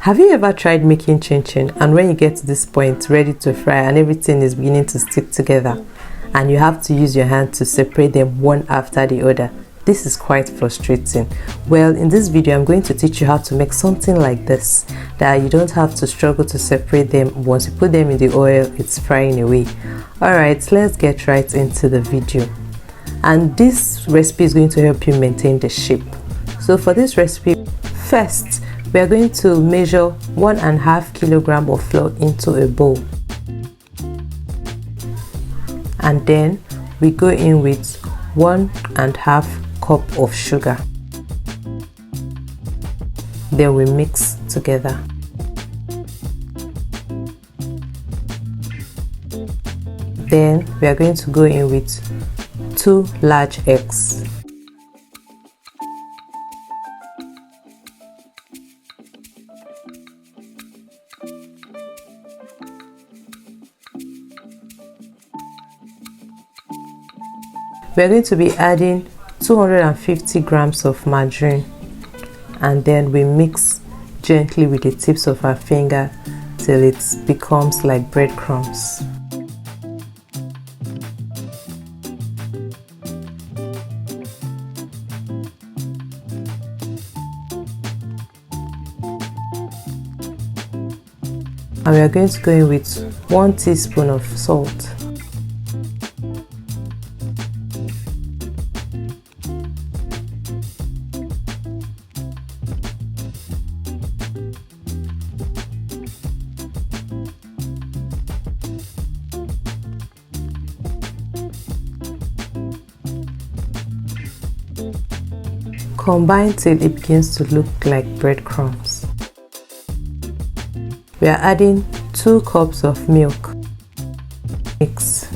Have you ever tried making chin chin and when you get to this point ready to fry and everything is beginning to stick together and you have to use your hand to separate them one after the other? This is quite frustrating. Well, in this video I'm going to teach you how to make something like this, that you don't have to struggle to separate them. Once you put them in the oil, it's frying away. Alright, let's get right into the video. And this recipe is going to help you maintain the shape. So for this recipe, first we are going to measure 1.5 kilograms of flour into a bowl, and then we go in with 1.5 cup of sugar. Then we mix together. Then we are going to go in with 2 large eggs. We are going to be adding 250 grams of margarine, and then we mix gently with the tips of our finger till it becomes like breadcrumbs. And we are going to go in with 1 teaspoon of salt. Combine till it begins to look like breadcrumbs. We are adding 2 cups of milk. Mix.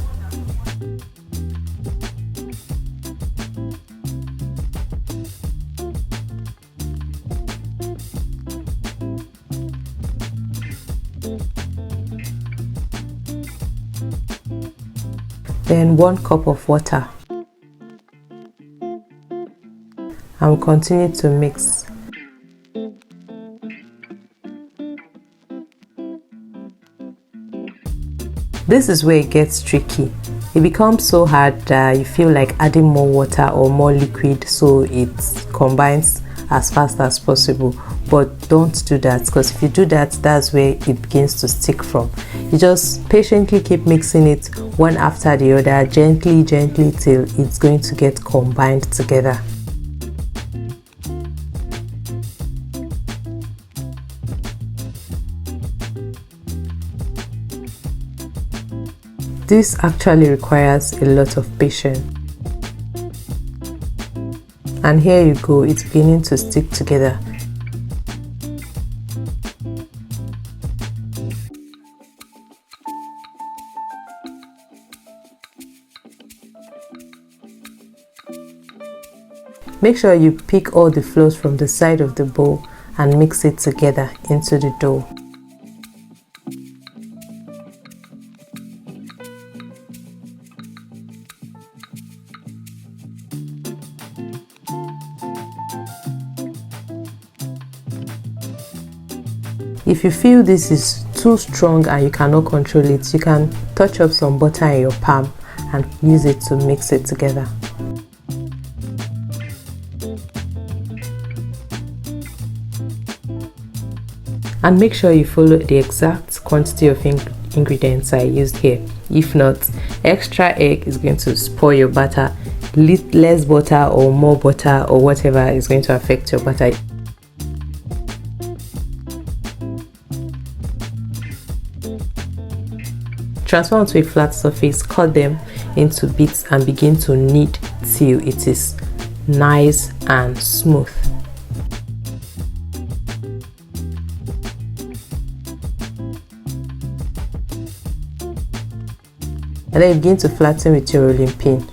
Then 1 cup of water. And we'll continue to mix. This is where it gets tricky. It becomes so hard that you feel like adding more water or more liquid so it combines as fast as possible. But don't do that, because if you do that, that's where it begins to stick from. You just patiently keep mixing it one after the other, gently till it's going to get combined together. This actually requires a lot of patience. And here you go, it's beginning to stick together. Make sure you pick all the flours from the side of the bowl and mix it together into the dough. If you feel this is too strong and you cannot control it, you can touch up some butter in your palm and use it to mix it together. And make sure you follow the exact quantity of ingredients I used here. If not, extra egg is going to spoil your batter. Less butter or more butter or whatever is going to affect your batter. Transfer onto a flat surface, cut them into bits and begin to knead till it is nice and smooth. And then begin to flatten with your rolling pin.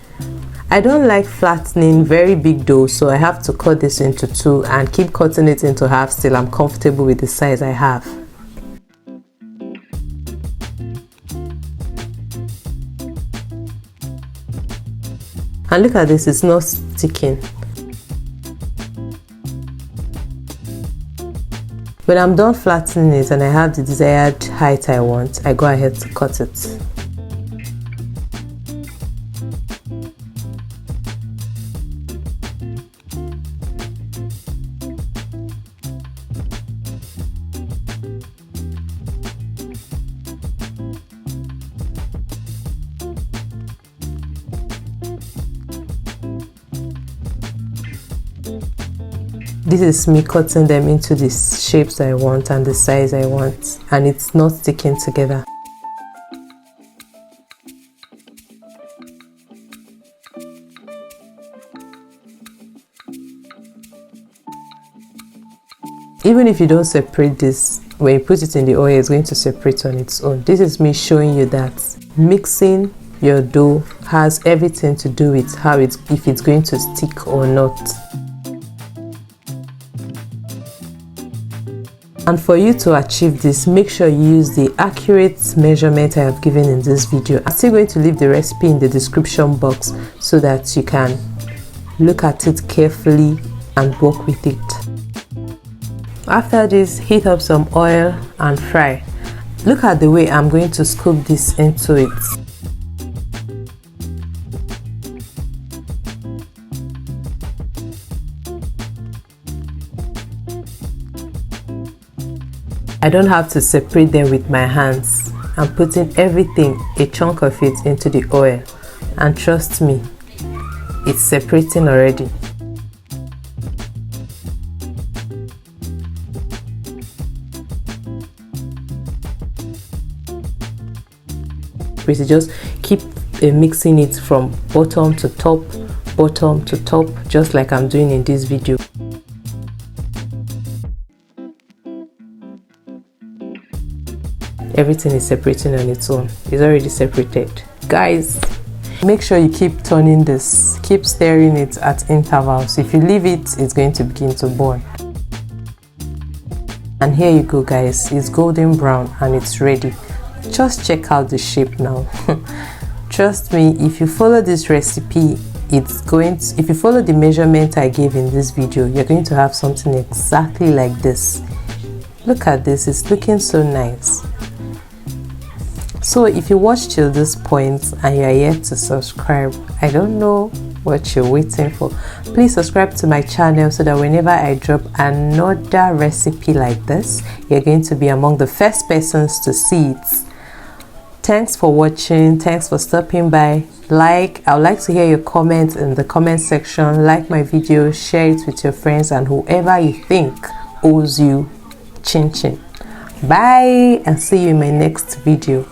I don't like flattening very big dough, so I have to cut this into 2 and keep cutting it into halves till I'm comfortable with the size I have. And look at this, it's not sticking. When I'm done flattening it and I have the desired height I want, I go ahead to cut it. This is me cutting them into the shapes I want and the size I want, and it's not sticking together. Even if you don't separate this, when you put it in the oil, it's going to separate on its own. This is me showing you that mixing your dough has everything to do with if it's going to stick or not. And for you to achieve this, make sure you use the accurate measurement I have given in this video. I'm still going to leave the recipe in the description box so that you can look at it carefully and work with it. After this, heat up some oil and fry. Look at the way I'm going to scoop this into it. I don't have to separate them with my hands. I'm putting everything, a chunk of it, into the oil, and trust me, it's separating already. Just keep mixing it from bottom to top, just like I'm doing in this video. Everything is separating on its own. It's already separated. Guys, make sure you keep turning this, keep stirring it at intervals. If you leave it, it's going to begin to burn. And here you go, guys, it's golden brown and it's ready. Just check out the shape now. Trust me, if you follow this recipe, if you follow the measurement I gave in this video, you're going to have something exactly like this. Look at this, it's looking so nice. So if you watched till this point and you are yet to subscribe, I don't know what you're waiting for. Please subscribe to my channel so that whenever I drop another recipe like this, you're going to be among the first persons to see it. Thanks for watching. Thanks for stopping by. I would like to hear your comments in the comment section. Like my video, share it with your friends and whoever you think owes you chin chin. Bye, and see you in my next video.